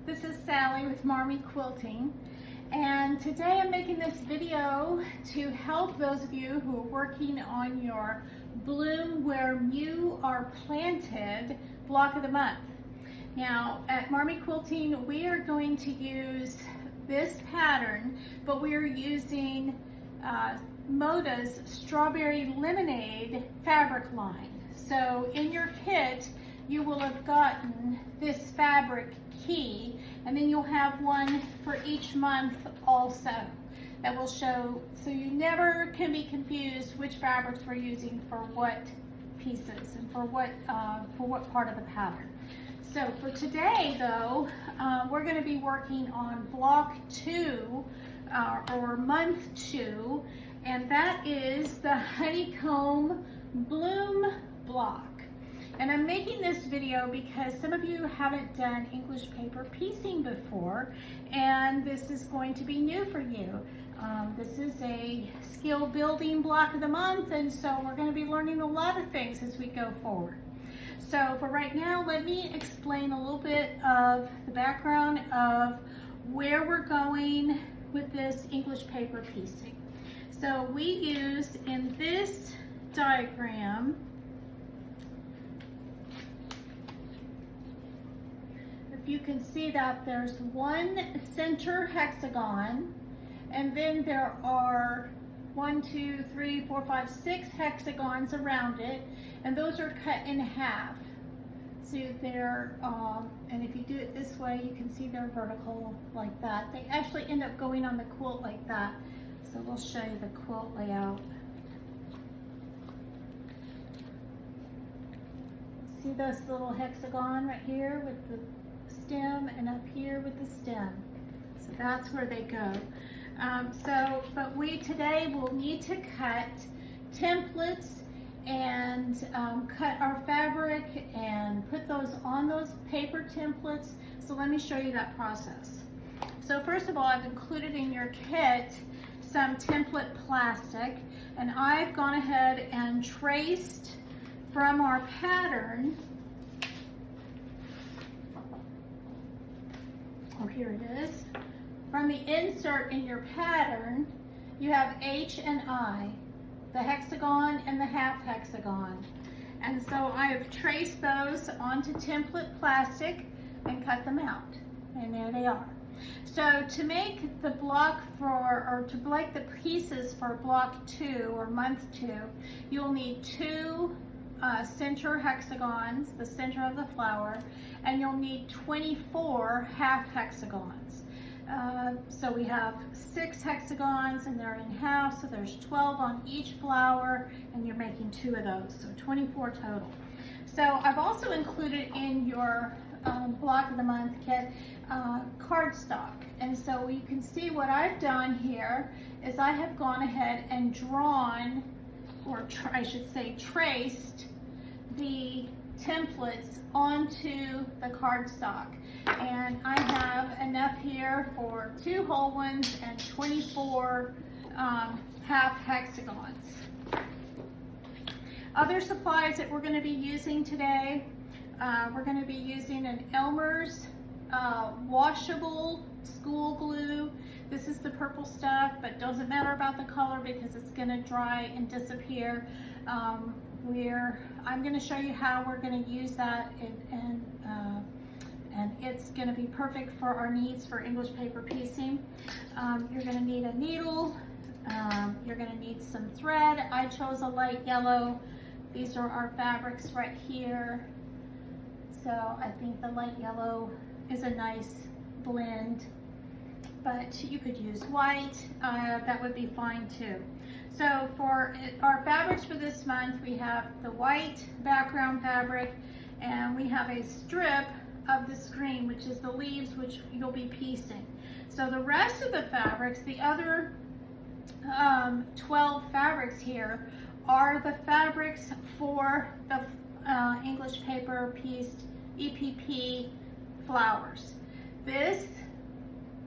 This is Sally with Marmy Quilting, and today I'm making this video to help those of you who are working on your Bloom Where You Are Planted block of the month. Now at Marmy Quilting we are going to use this pattern, but we are using Moda's Strawberry Lemonade fabric line. So in your kit you will have gotten this fabric key, and then you'll have one for each month also that will show, so you never can be confused which fabrics we're using for what pieces and for what part of the pattern. So for today though, we're going to be working on block 2 or month 2, and that is the Honeycomb Bloom block. And I'm making this video because some of you haven't done English paper piecing before, and this is going to be new for you. This is a skill building block of the month, and so we're going to be learning a lot of things as we go forward. So for right now, let me explain a little bit of the background of where we're going with this English paper piecing. So we used in this diagram, if you can see that there's one center hexagon, and then there are 6 hexagons around it, and those are cut in half. So they're, and if you do it this way, you can see they're vertical like that. They actually end up going on the quilt like that. So we'll show you the quilt layout. See this little hexagon right here with the stem, and up here with the stem. So that's where they go. But we today will need to cut templates and cut our fabric and put those on those paper templates. So let me show you that process. So first of all, I've included in your kit some template plastic, and I've gone ahead and traced from our pattern. Oh, here it is. From the insert in your pattern, you have H and I, the hexagon and the half hexagon. And so I have traced those onto template plastic and cut them out. And there they are. So to make the block or to make the pieces for block 2 or month 2, you'll need 2 center hexagons, the center of the flower, and you'll need 24 half hexagons. So we have 6 hexagons and they're in half, so there's 12 on each flower, and you're making 2 of those, so 24 total. So I've also included in your block of the month kit cardstock, and so you can see what I've done here is I have gone ahead and drawn, or I should say traced, the templates onto the cardstock, and I have enough here for 2 whole ones and 24 half hexagons. Other supplies that we're going to be using today, we're going to be using an Elmer's washable school glue. This is the purple stuff, but doesn't matter about the color because it's going to dry and disappear. I'm going to show you how we're going to use that, and it's going to be perfect for our needs for English paper piecing. You're going to need a needle. You're going to need some thread. I chose a light yellow. These are our fabrics right here. So I think the light yellow is a nice blend, but you could use white. That would be fine too. So for our fabrics for this month, we have the white background fabric, and we have a strip of the screen, which is the leaves, which you'll be piecing. So the rest of the fabrics, the other 12 fabrics here, are the fabrics for the English paper pieced EPP flowers. This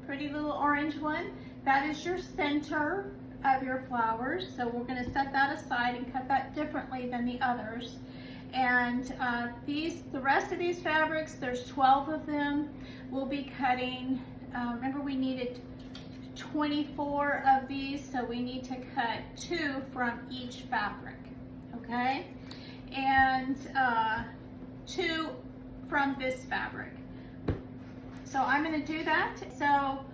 pretty little orange one, that is your center of your flowers. So we're going to set that aside and cut that differently than the others. And the rest of these fabrics, there's 12 of them. we'll be cutting, remember we needed 24 of these, so we need to cut 2 from each fabric, okay? And 2 from this fabric. So I'm going to do that. So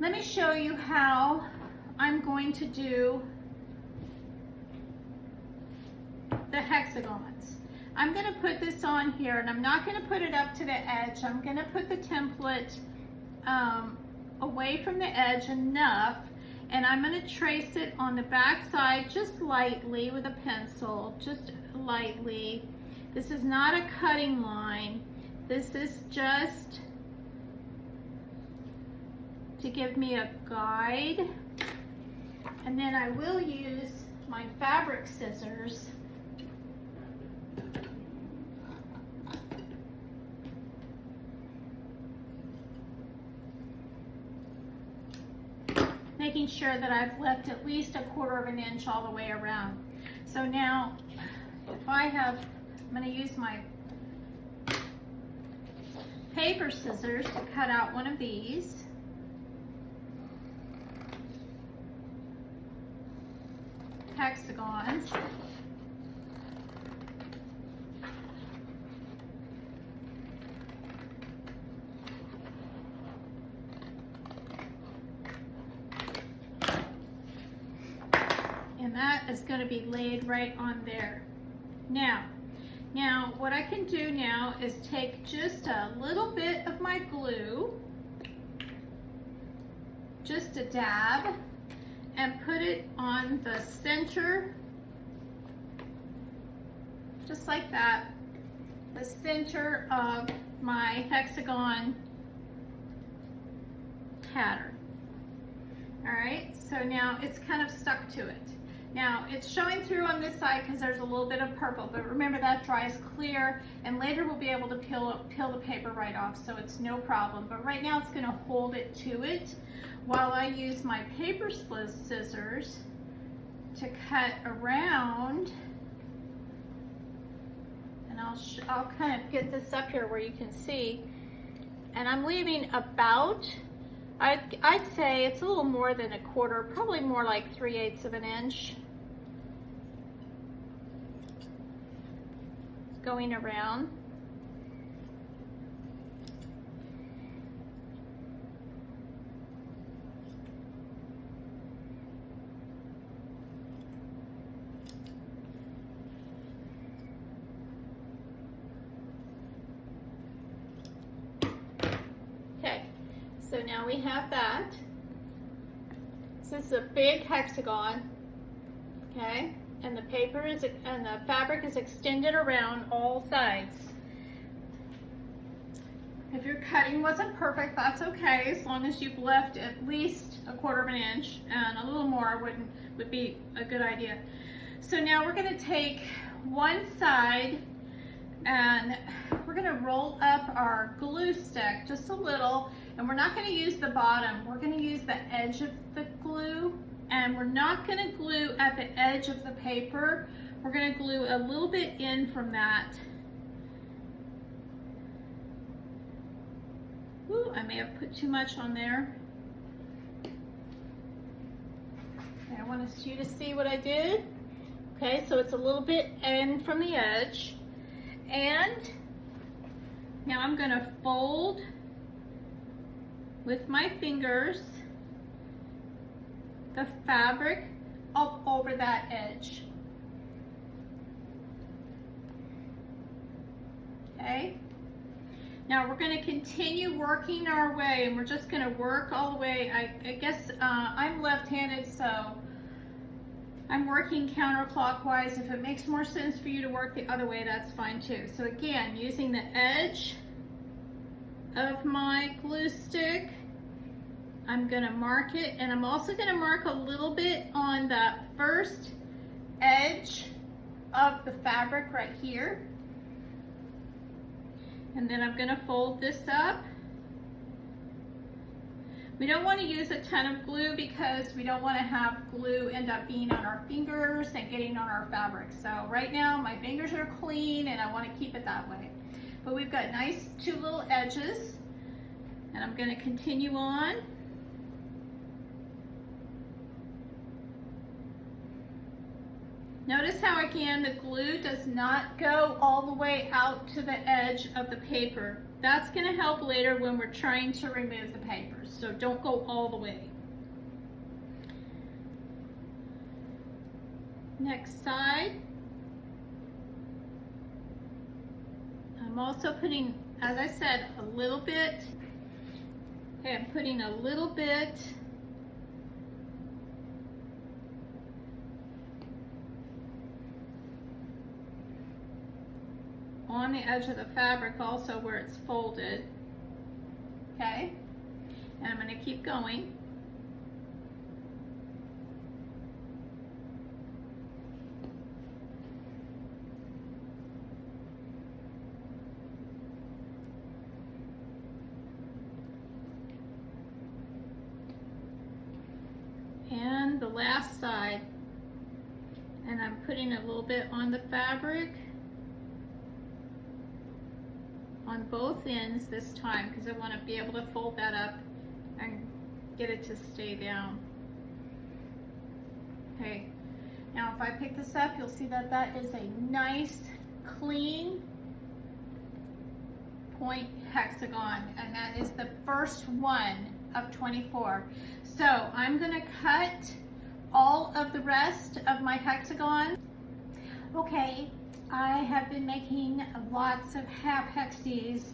let me show you how I'm going to do the hexagons. I'm going to put this on here, and I'm not going to put it up to the edge. I'm going to put the template away from the edge enough, and I'm going to trace it on the back side just lightly with a pencil, just lightly. This is not a cutting line. This is just to give me a guide. And then I will use my fabric scissors making sure that I've left at least 1/4 of an inch all the way around. So now, if I have, I'm going to use my paper scissors to cut out one of these. Hexagons. And that is going to be laid right on there. Now what I can do now is take just a little bit of my glue, just a dab, and put it on the center, just like that, the center of my hexagon pattern. All right, so now it's kind of stuck to it. Now it's showing through on this side because there's a little bit of purple, but remember that dries clear, and later we'll be able to peel the paper right off, so it's no problem. But right now it's going to hold it to it while I use my paper scissors to cut around. And I'll kind of get this up here where you can see. And I'm leaving about, I'd say it's a little more than 1/4, probably more like 3/8 of an inch going around. Okay, so now we have that. This is a big hexagon, okay? And the paper is, and the fabric is extended around all sides. If your cutting wasn't perfect, that's okay, as long as you've left at least 1/4 of an inch, and a little more would be a good idea. So now we're going to take one side and we're going to roll up our glue stick just a little, and we're not going to use the bottom, we're going to use the edge of the glue. And we're not going to glue at the edge of the paper. We're going to glue a little bit in from that. Ooh, I may have put too much on there. Okay, I want you to see what I did. Okay, so it's a little bit in from the edge. And now I'm going to fold with my fingers the fabric up over that edge. Okay, now we're going to continue working our way, and we're just going to work all the way. I guess I'm left-handed, so I'm working counterclockwise. If it makes more sense for you to work the other way, that's fine too. So again, using the edge of my glue stick, I'm going to mark it, and I'm also going to mark a little bit on the first edge of the fabric right here. And then I'm going to fold this up. We don't want to use a ton of glue because we don't want to have glue end up being on our fingers and getting on our fabric. So right now my fingers are clean and I want to keep it that way. But we've got nice two little edges, and I'm going to continue on. Notice how again the glue does not go all the way out to the edge of the paper. That's going to help later when we're trying to remove the paper, so don't go all the way. Next side. I'm also putting, as I said, a little bit. Okay, I'm putting a little bit on the edge of the fabric also where it's folded. Okay, and I'm going to keep going. And the last side, and I'm putting a little bit on the fabric on both ends this time because I want to be able to fold that up and get it to stay down. Okay, now if I pick this up, you'll see that that is a nice clean point hexagon, and that is the first one of 24. So I'm going to cut all of the rest of my hexagon. Okay, I have been making lots of half hexies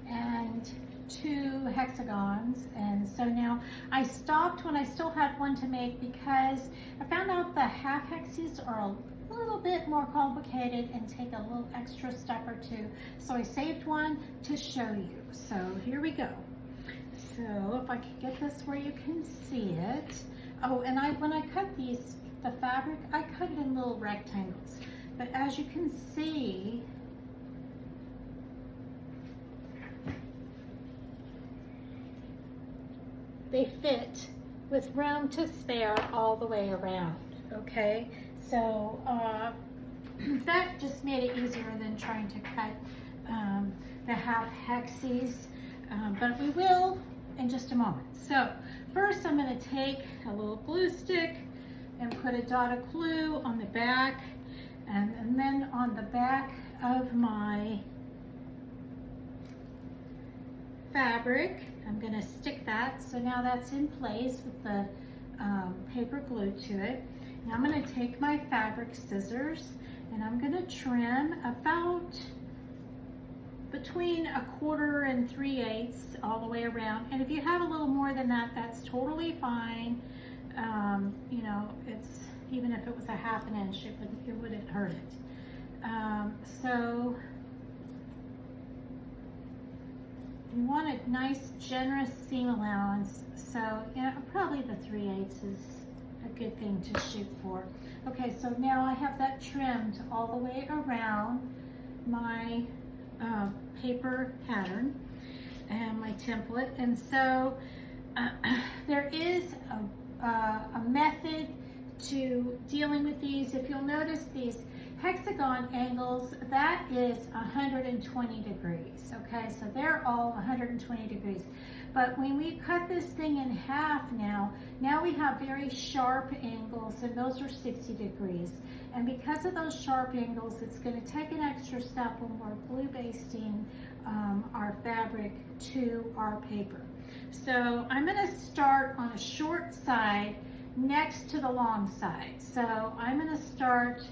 and 2 hexagons, and so now I stopped when I still had one to make because I found out the half hexies are a little bit more complicated and take a little extra step or two. So I saved one to show you. So here we go. So if I can get this where you can see it. Oh, and when I cut these, the fabric, I cut it in little rectangles. But as you can see, they fit with room to spare all the way around, okay? So that just made it easier than trying to cut the half hexies, but we will in just a moment. So first I'm going to take a little glue stick and put a dot of glue on the back, and then on the back of my fabric I'm going to stick that. So now that's in place with the paper glued to it. Now I'm going to take my fabric scissors and I'm going to trim about between 1/4 and 3/8 all the way around. And if you have a little more than that, that's totally fine. You know, it's even if it was a 1/2 inch, it wouldn't hurt it. So you want a nice generous seam allowance. So yeah, probably the 3/8 is a good thing to shoot for. Okay, so now I have that trimmed all the way around my paper pattern and my template. And so there is a method to dealing with these. If you'll notice these hexagon angles, that is 120 degrees, okay? So they're all 120 degrees. But when we cut this thing in half now we have very sharp angles, and those are 60 degrees. And because of those sharp angles, it's going to take an extra step when we're glue basting our fabric to our paper. So I'm going to start on a short side next to the long side. So I'm going to start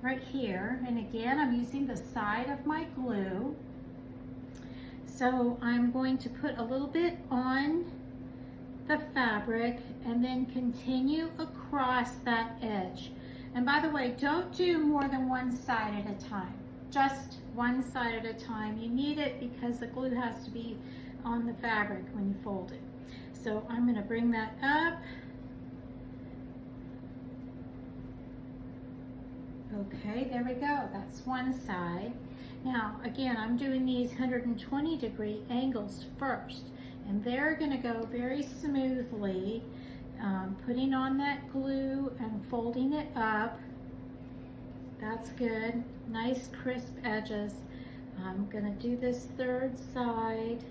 right here, and again I'm using the side of my glue. So I'm going to put a little bit on the fabric and then continue across that edge. And by the way, don't do more than one side at a time, just one side at a time. You need it because the glue has to be on the fabric when you fold it. So I'm going to bring that up. Okay, there we go. That's one side. Now, again, I'm doing these 120 degree angles first, and they're going to go very smoothly, putting on that glue and folding it up. That's good. Nice crisp edges. I'm gonna do this third side.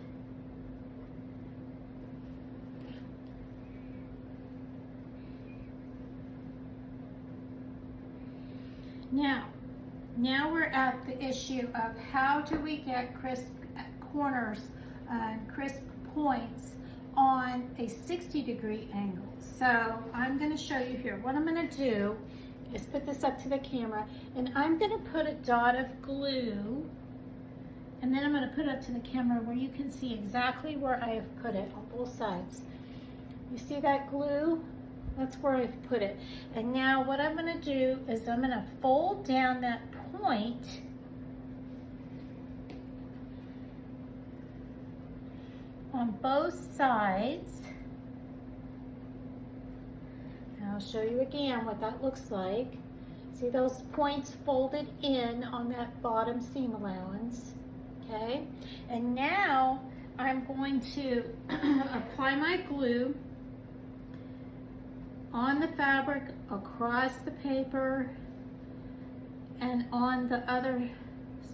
Now we're at the issue of how do we get crisp corners and crisp points on a 60-degree angle. So I'm going to show you here. What I'm going to do is put this up to the camera, and I'm going to put a dot of glue, and then I'm going to put it up to the camera where you can see exactly where I have put it on both sides. You see that glue? That's where I've put it. And now what I'm going to do is I'm going to fold down that point on both sides. And I'll show you again what that looks like. See those points folded in on that bottom seam allowance, okay? And now I'm going to apply my glue on the fabric, across the paper, and on the other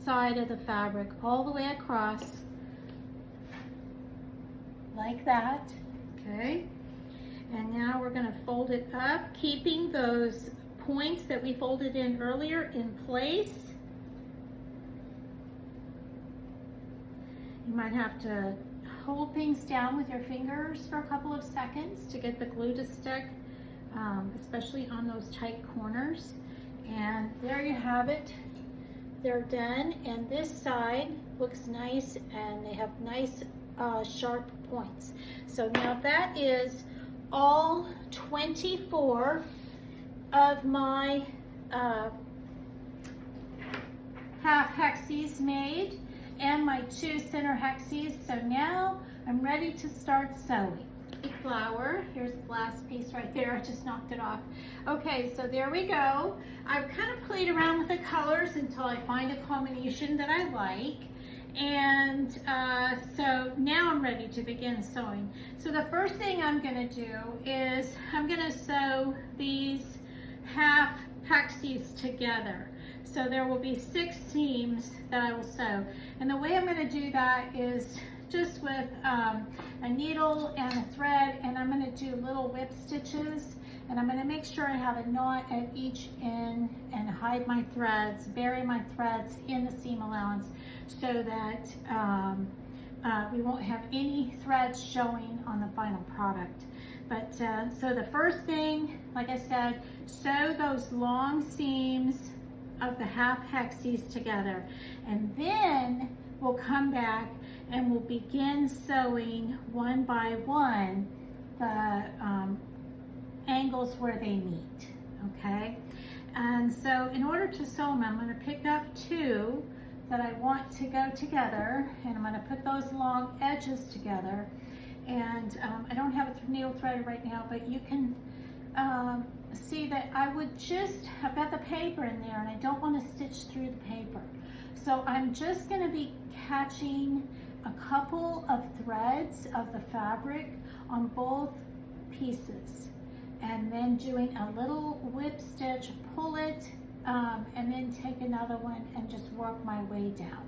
side of the fabric, all the way across, like that, okay? And now we're going to fold it up, keeping those points that we folded in earlier in place. You might have to hold things down with your fingers for a couple of seconds to get the glue to stick, especially on those tight corners. And there you have it. They're done, and this side looks nice, and they have nice sharp points. So now that is all 24 of my half hexies made, and my 2 center hexies. So now I'm ready to start sewing. Flower, here's the last piece right there, I just knocked it off. Okay, so there we go. I've kind of played around with the colors until I find a combination that I like. And so now I'm ready to begin sewing. So the first thing I'm going to do is I'm going to sew these half hexies together. So there will be 6 seams that I will sew. And the way I'm going to do that is just with a needle and a thread, and I'm going to do little whip stitches, and I'm going to make sure I have a knot at each end and hide my threads, bury my threads in the seam allowance so that we won't have any threads showing on the final product. But so the first thing, like I said, sew those long seams of the half hexies together, and then we'll come back and we'll begin sewing one by one the angles where they meet, okay? And so in order to sew them, I'm going to pick up 2 that I want to go together, and I'm going to put those long edges together. And I don't have a needle thread right now, but you can see that I would just, I've got the paper in there and I don't want to stitch through the paper. So I'm just going to be catching a couple of threads of the fabric on both pieces, and then doing a little whip stitch, pull it, and then take another one and just work my way down.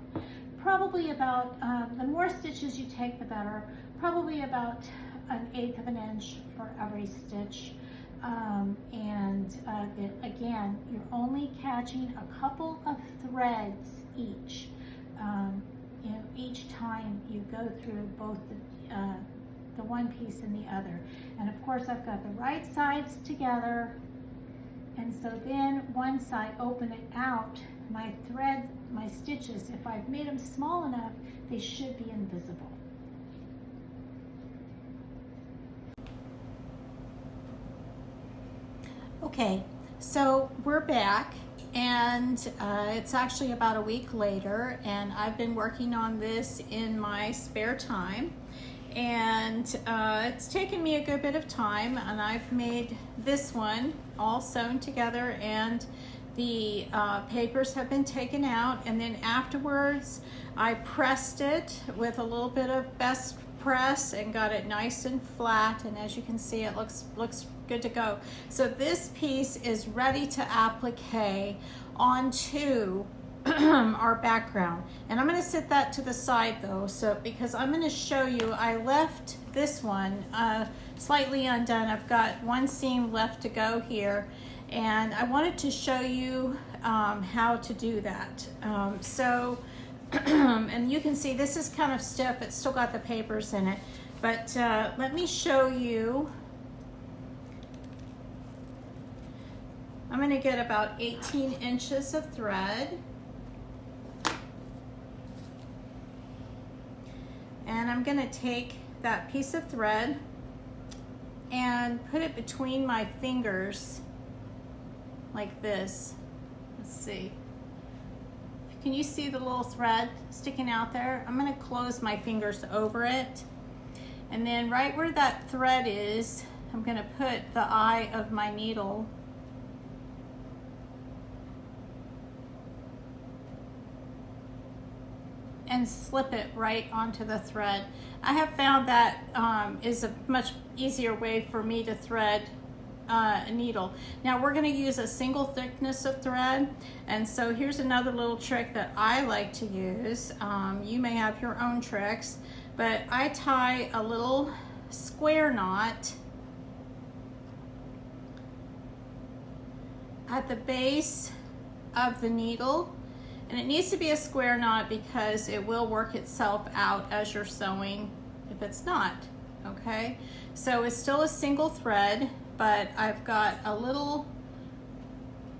Probably about, the more stitches you take, the better. Probably about 1/8 of an inch for every stitch. Again, you're only catching a couple of threads each. You know, each time you go through both the one piece and the other. And of course I've got the right sides together, and so then one side, open it out. My thread, my stitches, if I've made them small enough, they should be invisible. Okay, so we're back, and it's actually about a week later, and I've been working on this in my spare time, and it's taken me a good bit of time, and I've made this one all sewn together, and the papers have been taken out, and then afterwards I pressed it with a little bit of best press and got it nice and flat, and as you can see, it looks good to go. So this piece is ready to applique onto our background. And I'm going to set that to the side though, so because I'm going to show you, I left this one slightly undone. I've got one seam left to go here, and I wanted to show you how to do that. And you can see this is kind of stiff. It's still got the papers in it, but let me show you. I'm going to get about 18 inches of thread, and I'm going to take that piece of thread and put it between my fingers like this. Let's see. Can you see the little thread sticking out there? I'm going to close my fingers over it, and then right where that thread is, I'm going to put the eye of my needle and slip it right onto the thread. I have found that is a much easier way for me to thread a needle. Now we're going to use a single thickness of thread, and so here's another little trick that I like to use. You may have your own tricks, but I tie a little square knot at the base of the needle, and it needs to be a square knot because it will work itself out as you're sewing if it's not. Okay, so it's still a single thread, but I've got a little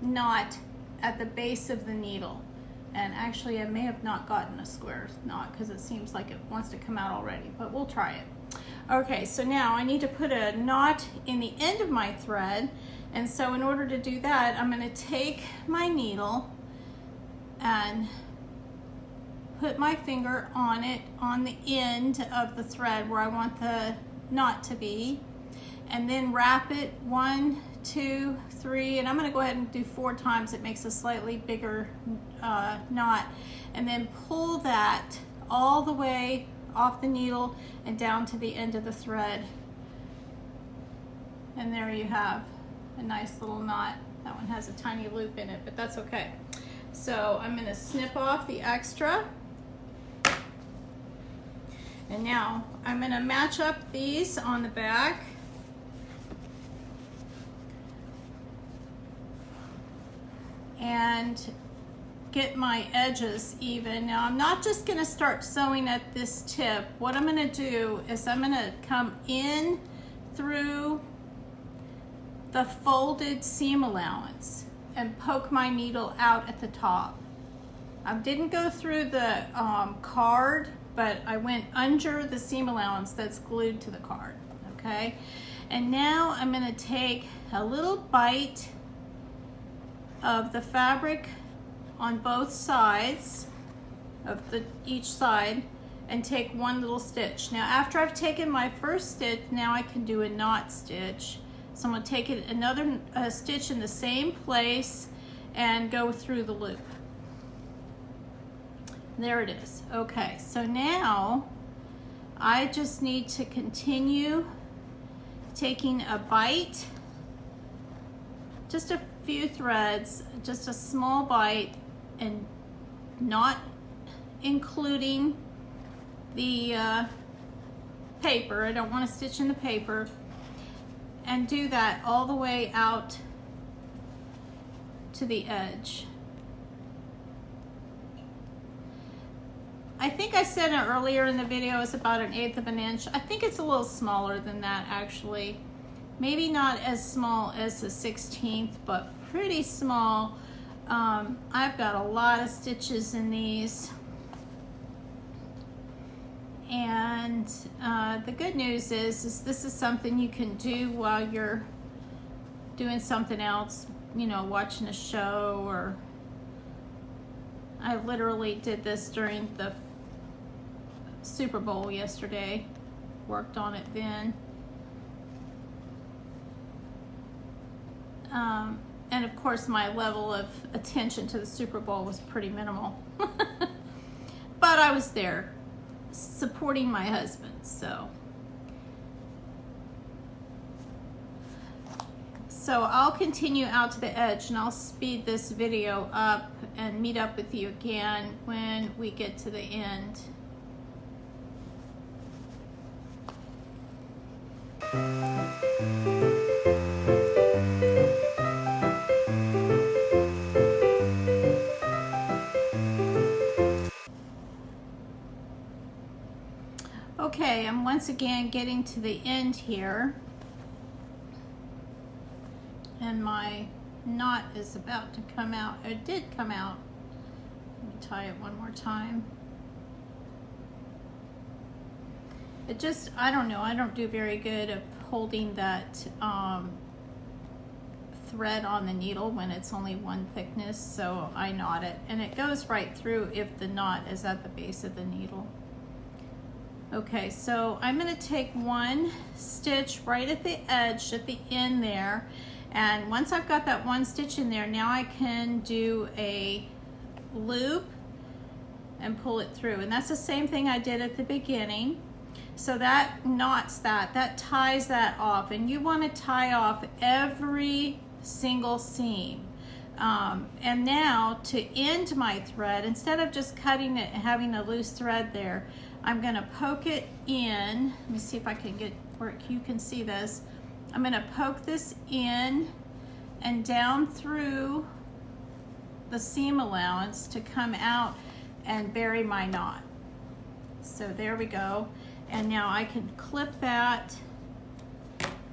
knot at the base of the needle. And actually I may have not gotten a square knot because it seems like it wants to come out already, but we'll try it. Okay, so now I need to put a knot in the end of my thread, and so in order to do that, I'm going to take my needle and put my finger on it on the end of the thread where I want the knot to be, and then wrap it 1, 2, 3, and I'm going to go ahead and do 4 times. It makes a slightly bigger knot, and then pull that all the way off the needle and down to the end of the thread, and there you have a nice little knot. That one has a tiny loop in it, but that's okay. So I'm going to snip off the extra, and now I'm going to match up these on the back. And get my edges even. Now I'm not just going to start sewing at this tip. What I'm going to do is I'm going to come in through the folded seam allowance and poke my needle out at the top. I didn't go through the card, but I went under the seam allowance that's glued to the card. Okay, and now I'm going to take a little bite of the fabric on both sides of each side and take one little stitch. Now after I've taken my first stitch, now I can do a knot stitch. So I'm going to take it another stitch in the same place and go through the loop. There it is. Okay, so now I just need to continue taking a bite, just a few threads, just a small bite, and not including the paper. I don't want to stitch in the paper, and do that all the way out to the edge. I think I said it earlier in the video, it's about 1/8 of an inch. I think it's a little smaller than that actually. Maybe not as small as the 1/16, but pretty small. I've got a lot of stitches in these. And the good news is this is something you can do while you're doing something else, you know, watching a show, or I literally did this during the Super Bowl yesterday, worked on it then. And of course my level of attention to the Super Bowl was pretty minimal. But I was there supporting my husband, so. So I'll continue out to the edge and I'll speed this video up and meet up with you again when we get to the end. Okay, I'm once again getting to the end here, and my knot is about to come out. It did come out. Let me tie it one more time. It just, I don't know, I don't do very good at holding that thread on the needle when it's only one thickness, so I knot it, and it goes right through if the knot is at the base of the needle. Okay, so I'm going to take one stitch right at the edge, at the end there, and once I've got that one stitch in there, now I can do a loop and pull it through, and that's the same thing I did at the beginning. So that knots that ties that off, and you want to tie off every single seam. And now to end my thread, instead of just cutting it and having a loose thread there, I'm going to poke it in. Let me see if I can get where you can see this. I'm going to poke this in and down through the seam allowance to come out and bury my knot. So there we go. And now I can clip that.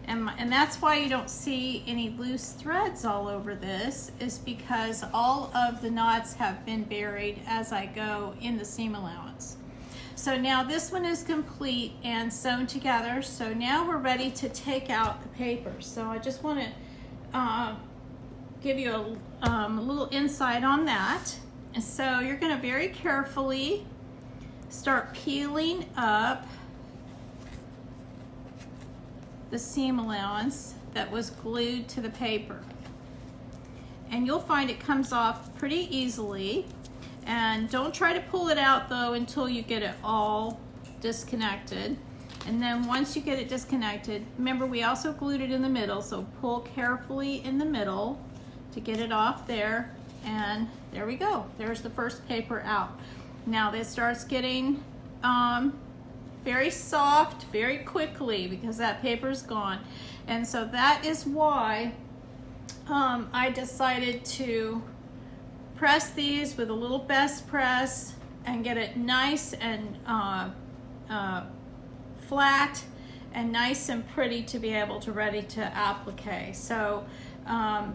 And that's why you don't see any loose threads all over this, is because all of the knots have been buried as I go in the seam allowance. So now this one is complete and sewn together. So now we're ready to take out the paper. So I just want to give you a little insight on that. And so you're going to very carefully start peeling up the seam allowance that was glued to the paper. And you'll find it comes off pretty easily. And don't try to pull it out though until you get it all disconnected. And then once you get it disconnected, remember we also glued it in the middle, so pull carefully in the middle to get it off there. And there we go. There's the first paper out. Now this starts getting very soft very quickly because that paper is gone. And so that is why I decided to press these with a little best press and get it nice and flat and nice and pretty to be able to ready to applique. So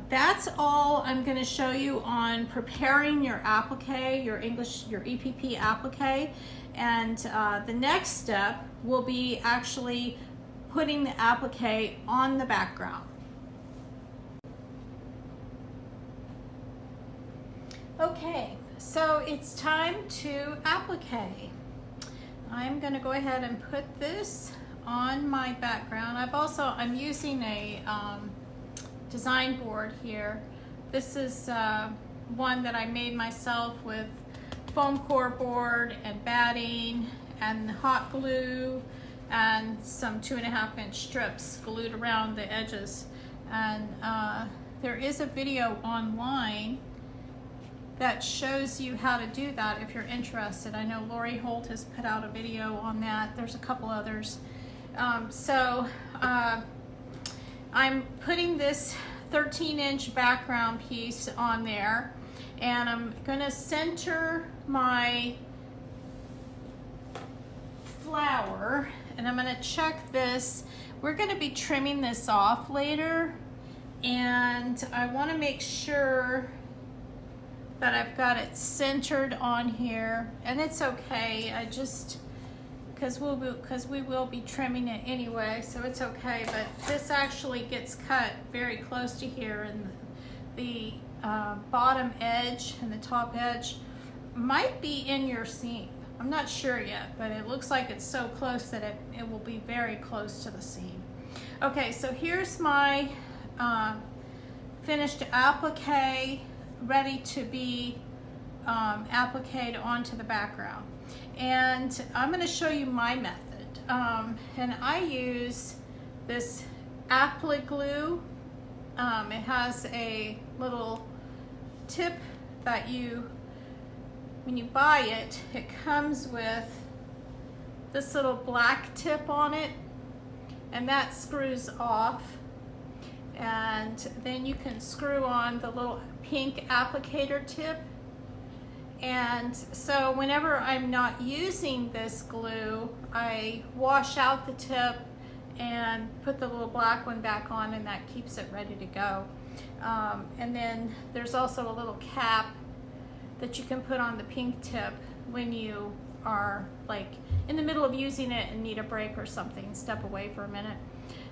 that's all I'm going to show you on preparing your applique, your EPP applique. And the next step will be actually putting the applique on the background. Okay, so it's time to applique. I'm going to go ahead and put this on my background. I'm using a design board here. This is one that I made myself with foam core board and batting and hot glue and some 2.5-inch strips glued around the edges. And there is a video online that shows you how to do that if you're interested. I know Lori Holt has put out a video on that. There's a couple others. I'm putting this 13-inch background piece on there, and I'm going to center my flower, and I'm going to check this. We're going to be trimming this off later, and I want to make sure that I've got it centered on here, and it's okay. I just, because we will be trimming it anyway, so it's okay. But this actually gets cut very close to here, and the bottom edge and the top edge might be in your seam. I'm not sure yet, but it looks like it's so close that it will be very close to the seam. Okay, so here's my finished applique, ready to be appliqued onto the background. And I'm going to show you my method. And I use this applique glue It has a little tip that when you buy it, it comes with this little black tip on it, and that screws off, and then you can screw on the little pink applicator tip. And so whenever I'm not using this glue, I wash out the tip and put the little black one back on, and that keeps it ready to go. And then there's also a little cap that you can put on the pink tip when you are like in the middle of using it and need a break or something, step away for a minute.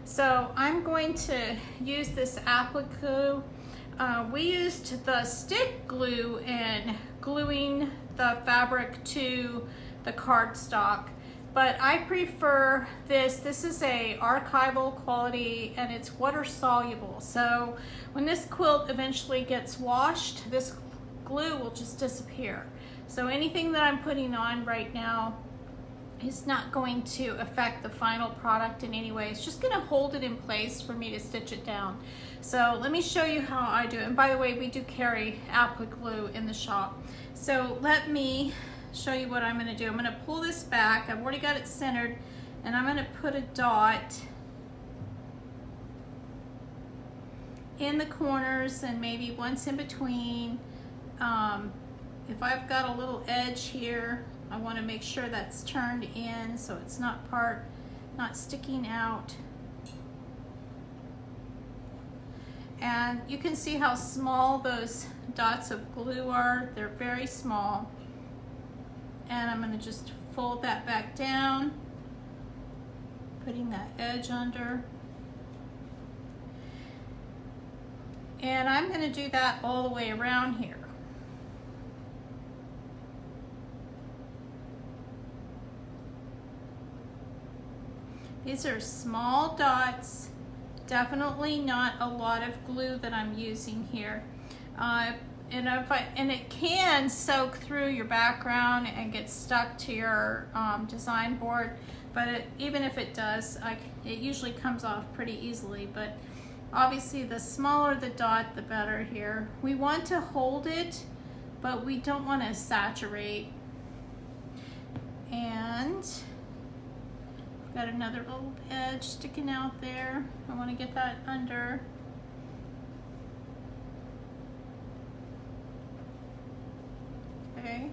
So I'm going to use this applique glue. We used the stick glue in gluing the fabric to the cardstock, but I prefer this. This is a archival quality, and it's water soluble. So when this quilt eventually gets washed, this glue will just disappear. So anything that I'm putting on right now is not going to affect the final product in any way. It's just going to hold it in place for me to stitch it down. So let me show you how I do it. And by the way, we do carry applique glue in the shop. So let me show you what I'm going to do. I'm going to pull this back. I've already got it centered, and I'm going to put a dot in the corners and maybe once in between. If I've got a little edge here, I want to make sure that's turned in so it's not sticking out. And you can see how small those dots of glue are. They're very small. And I'm going to just fold that back down, putting that edge under. And I'm going to do that all the way around here. These are small dots, definitely not a lot of glue that I'm using here. And it can soak through your background and get stuck to your design board, but even if it does, it usually comes off pretty easily. But obviously the smaller the dot, the better here. We want to hold it, but we don't want to saturate. And got another little edge sticking out there. I want to get that under. Okay.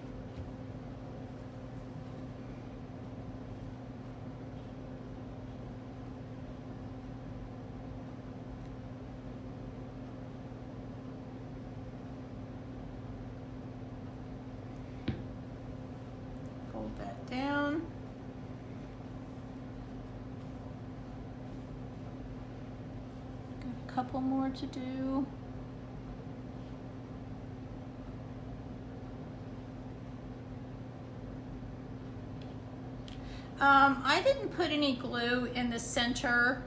Fold that down. Couple more to do. I didn't put any glue in the center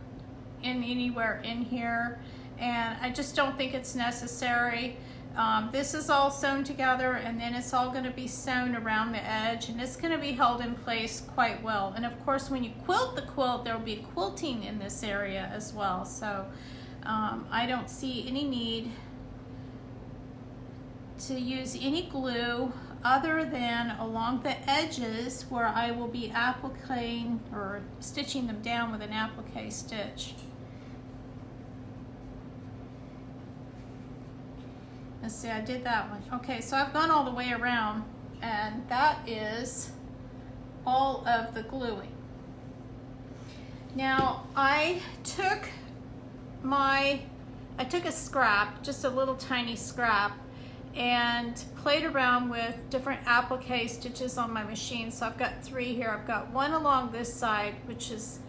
anywhere in here, and I just don't think it's necessary. This is all sewn together, and then it's all going to be sewn around the edge, and it's going to be held in place quite well. And of course, when you quilt the quilt, there will be quilting in this area as well. So I don't see any need to use any glue other than along the edges where I will be appliquing or stitching them down with an applique stitch. Let's see, I did that one. Okay, so I've gone all the way around, and that is all of the gluing. Now I took a scrap, just a little tiny scrap, and played around with different applique stitches on my machine. So I've got 3 here. I've got one along this side, which is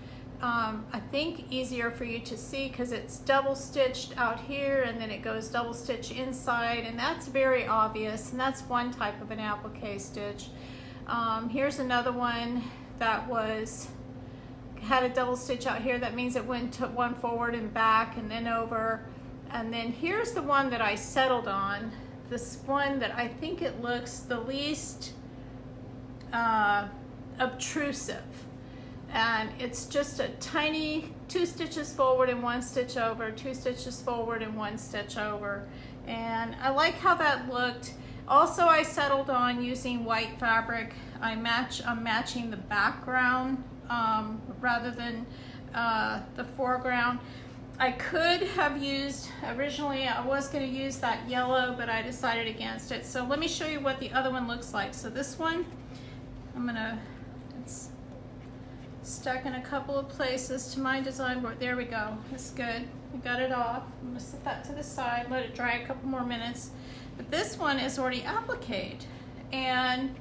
I think easier for you to see because it's double stitched out here, and then it goes double stitch inside, and that's very obvious, and that's one type of an applique stitch. Here's another one that had a double stitch out here. That means it went to one forward and back and then over. And then here's the one that I settled on, this one that I think it looks the least obtrusive. and it's just a tiny 2 stitches forward and 1 stitch over, 2 stitches forward and 1 stitch over, and I like how that looked. Also, I settled on using white fabric. I'm matching the background rather than the foreground. I could have used, originally I was going to use that yellow, but I decided against it. So let me show you what the other one looks like. So this one, it's stuck in a couple of places to my design board. There we go. That's good. I got it off. I'm going to set that to the side, let it dry a couple more minutes. But this one is already appliqued, and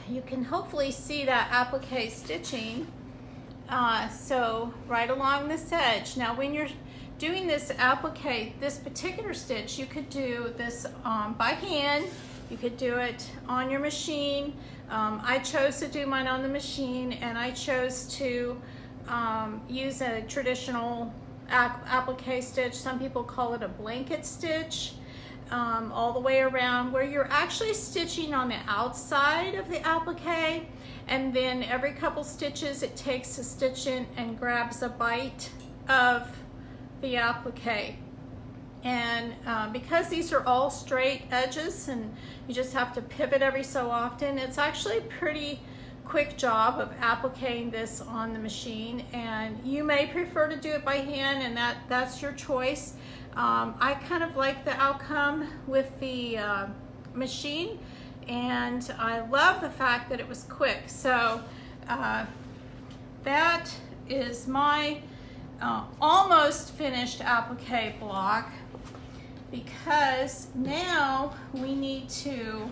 you can hopefully see that applique stitching. So right along this edge. Now when you're doing this applique, this particular stitch, you could do this by hand, you could do it on your machine. I chose to do mine on the machine, and I chose to use a traditional applique stitch. Some people call it a blanket stitch, all the way around, where you're actually stitching on the outside of the applique, and then every couple stitches it takes a stitch in and grabs a bite of the applique. And because these are all straight edges and you just have to pivot every so often, it's actually a pretty quick job of appliquing this on the machine. And you may prefer to do it by hand, and that's your choice. I kind of like the outcome with the machine, and I love the fact that it was quick. So that is my almost finished applique block, because now we need to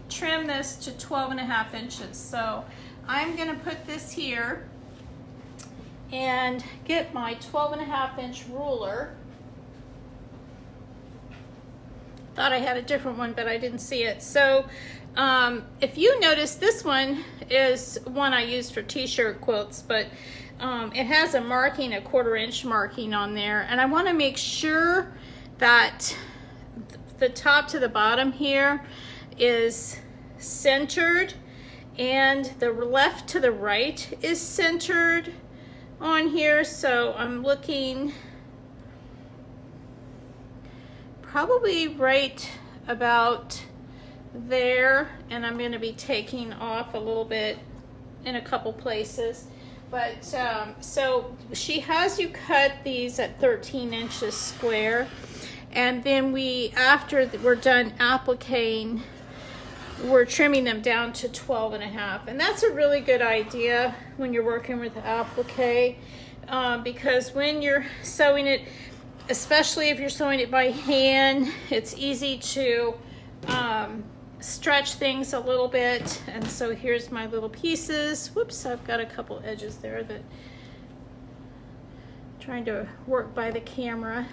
trim this to 12.5 inches. So I'm going to put this here and get my 12.5 inch ruler. Thought I had a different one, but I didn't see it. So if you notice, this one is one I used for t-shirt quilts, but it has a marking, a 1/4 inch marking on there, and I want to make sure that the top to the bottom here is centered and the left to the right is centered on here. So I'm looking probably right about there, and I'm going to be taking off a little bit in a couple places. But so she has you cut these at 13 inches square, and then after we're done appliquing, we're trimming them down to 12.5, and that's a really good idea when you're working with applique, because when you're sewing it, especially if you're sewing it by hand, it's easy to stretch things a little bit. And so here's my little pieces. Whoops, I've got a couple edges there that I'm trying to work by the camera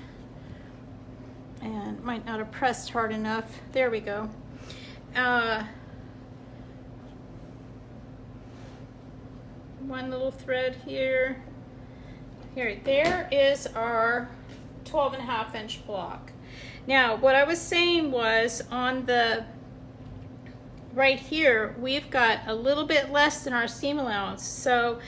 and might not have pressed hard enough. There we go. One little thread here. There is our 12.5 inch block. Now, what I was saying was, on the right here, we've got a little bit less than our seam allowance. So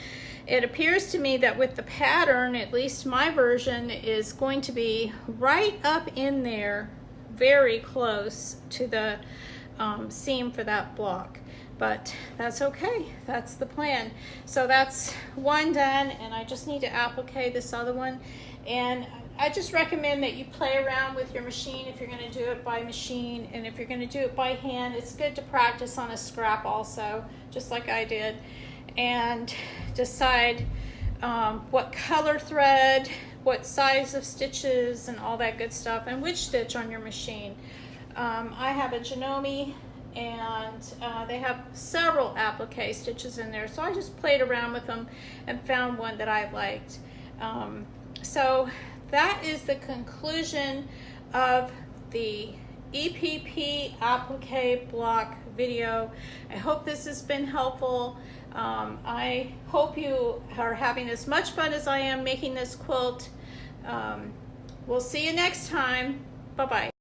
it appears to me that with the pattern, at least my version is going to be right up in there, very close to the seam for that block. But that's okay, that's the plan. So that's one done, and I just need to applique this other one. And I just recommend that you play around with your machine if you're going to do it by machine, and if you're going to do it by hand, it's good to practice on a scrap also, just like I did, and decide what color thread, what size of stitches, and all that good stuff, and which stitch on your machine. I have a Janome, and they have several applique stitches in there, so I just played around with them and found one that I liked. So that is the conclusion of the EPP applique block video. I hope this has been helpful. I hope you are having as much fun as I am making this quilt. We'll see you next time. Bye-bye.